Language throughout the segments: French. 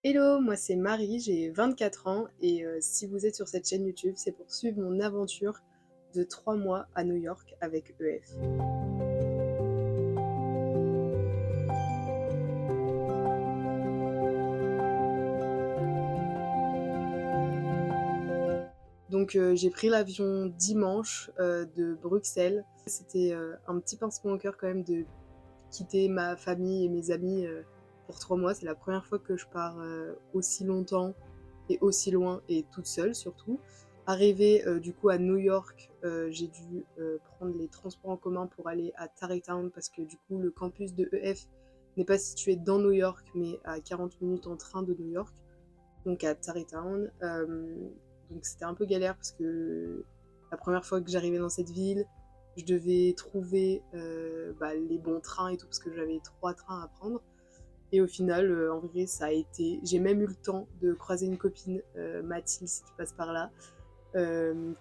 Hello, moi c'est Marie, j'ai 24 ans et si vous êtes sur cette chaîne YouTube, c'est pour suivre mon aventure de 3 mois à New York avec EF. Donc j'ai pris l'avion dimanche de Bruxelles. C'était un petit pincement au cœur quand même de quitter ma famille et mes amis pour 3 mois. C'est la première fois que je pars aussi longtemps et aussi loin et toute seule surtout. Arrivée du coup à New York, j'ai dû prendre les transports en commun pour aller à Tarrytown parce que du coup le campus de EF n'est pas situé dans New York mais à 40 minutes en train de New York, donc à Tarrytown. Donc c'était un peu galère parce que la première fois que j'arrivais dans cette ville, je devais trouver les bons trains et tout parce que j'avais 3 trains à prendre. Et au final, en vrai, ça a été. J'ai même eu le temps de croiser une copine, Mathilde, si tu passes par là,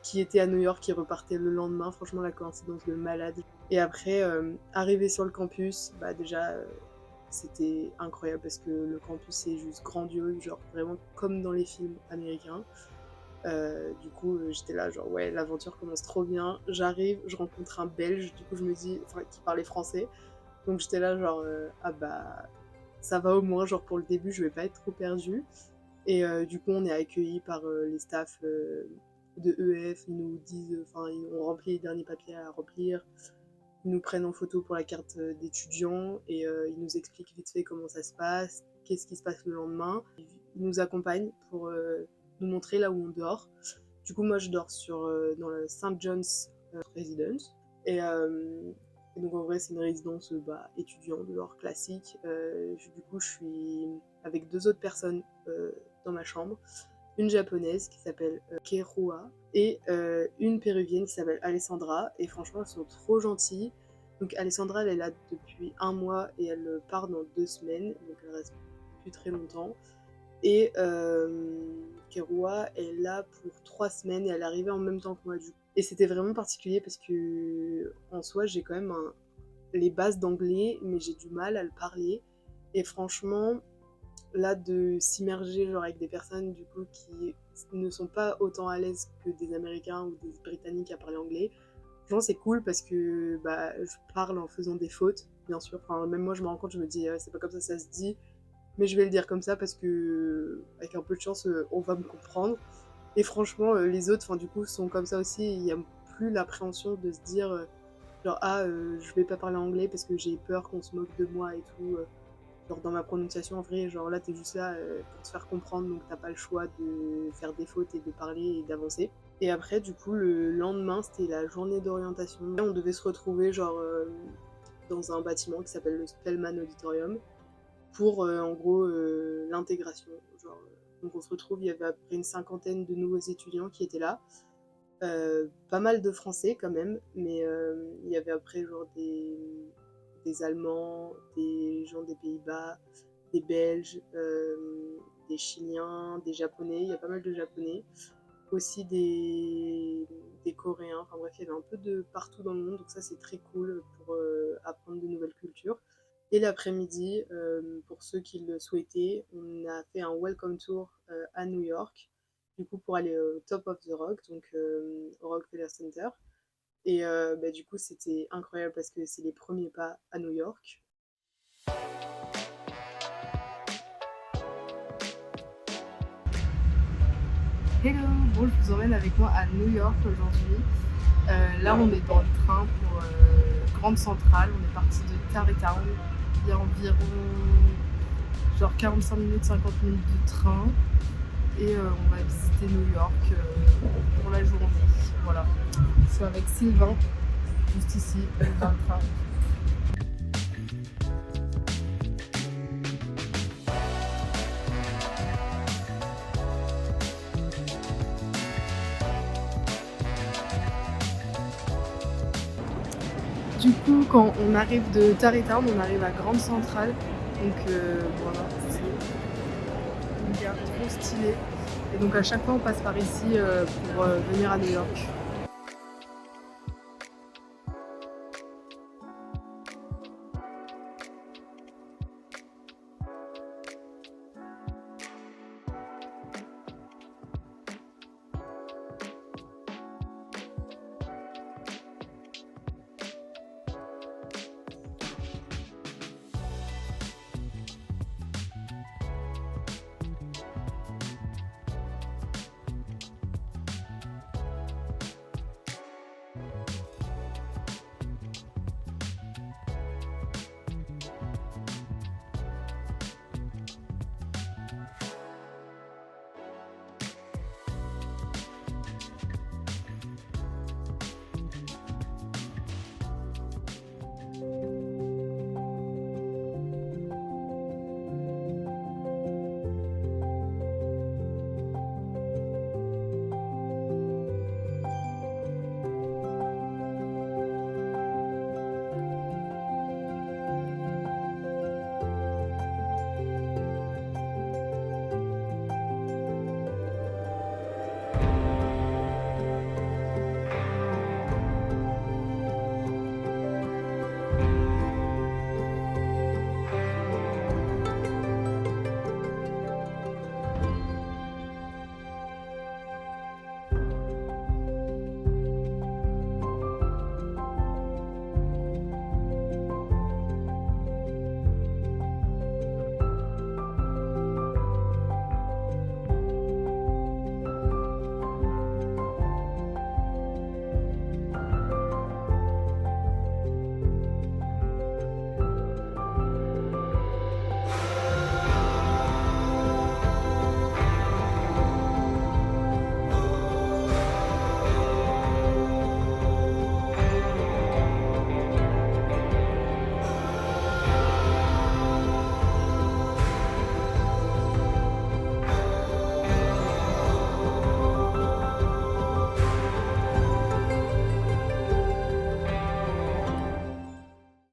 qui était à New York, qui repartait le lendemain. Franchement, la coïncidence de malade. Et après, arrivé sur le campus, bah déjà, c'était incroyable parce que le campus est juste grandiose, genre vraiment comme dans les films américains. Du coup, j'étais là, genre ouais, l'aventure commence trop bien. J'arrive, je rencontre un Belge, du coup, je me dis, enfin, qui parlait français. Donc j'étais là, genre, ah bah, ça va au moins, genre pour le début, je vais pas être trop perdue. Et du coup, on est accueillis par les staffs de EF. Ils nous disent, enfin, on remplit les derniers papiers à remplir. Ils nous prennent en photo pour la carte d'étudiant et ils nous expliquent vite fait comment ça se passe, qu'est-ce qui se passe le lendemain. Ils nous accompagnent pour nous montrer là où on dort. Du coup, moi, je dors dans le St. John's Residence. Et donc, en vrai, c'est une résidence étudiante, genre classique. Du coup, je suis avec 2 autres personnes dans ma chambre. Une japonaise qui s'appelle Keroa et une péruvienne qui s'appelle Alessandra. Et franchement, elles sont trop gentilles. Donc Alessandra, elle est là depuis 1 mois et elle part dans 2 semaines. Donc elle reste plus très longtemps. Et Keroa est là pour 3 semaines et elle est arrivée en même temps que moi du coup. Et c'était vraiment particulier parce que en soi, j'ai quand même les bases d'anglais, mais j'ai du mal à le parler. Et franchement, là de s'immerger genre avec des personnes du coup qui ne sont pas autant à l'aise que des Américains ou des Britanniques à parler anglais, franchement c'est cool parce que bah, je parle en faisant des fautes, bien sûr. Enfin, même moi je me rends compte, je me dis c'est pas comme ça se dit, mais je vais le dire comme ça parce que avec un peu de chance on va me comprendre. Et franchement les autres, enfin du coup sont comme ça aussi. Il y a plus l'appréhension de se dire genre je vais pas parler anglais parce que j'ai peur qu'on se moque de moi et tout. Genre dans ma prononciation, en vrai, genre là, t'es juste là pour te faire comprendre, donc t'as pas le choix de faire des fautes et de parler et d'avancer. Et après, du coup, le lendemain, c'était la journée d'orientation. On devait se retrouver, genre, dans un bâtiment qui s'appelle le Spellman Auditorium pour, en gros, l'intégration. Genre, donc on se retrouve, il y avait à peu près une cinquantaine de nouveaux étudiants qui étaient là. Pas mal de Français quand même, mais il y avait après, genre, des Allemands, des gens des Pays-Bas, des Belges, des Chiliens, des Japonais, il y a pas mal de Japonais, aussi des Coréens, enfin bref, il y avait un peu de partout dans le monde, donc ça c'est très cool pour apprendre de nouvelles cultures. Et l'après-midi, pour ceux qui le souhaitaient, on a fait un welcome tour à New York, du coup pour aller au Top of the Rock, donc au Rockefeller Center. Et du coup, c'était incroyable parce que c'est les premiers pas à New York. Hello, bon, je vous emmène avec moi à New York aujourd'hui. Là, on est dans le train pour Grande Centrale. On est parti de Tarrytown. Il y a environ genre 45 minutes, 50 minutes de train. Et on va visiter New York pour la journée. Voilà. Je suis avec Sylvain, juste ici, dans le train. Du coup, quand on arrive de Tarrytown, on arrive à Grande Centrale. Donc voilà, c'est une gare trop stylée. Et donc à chaque fois, on passe par ici pour venir à New York.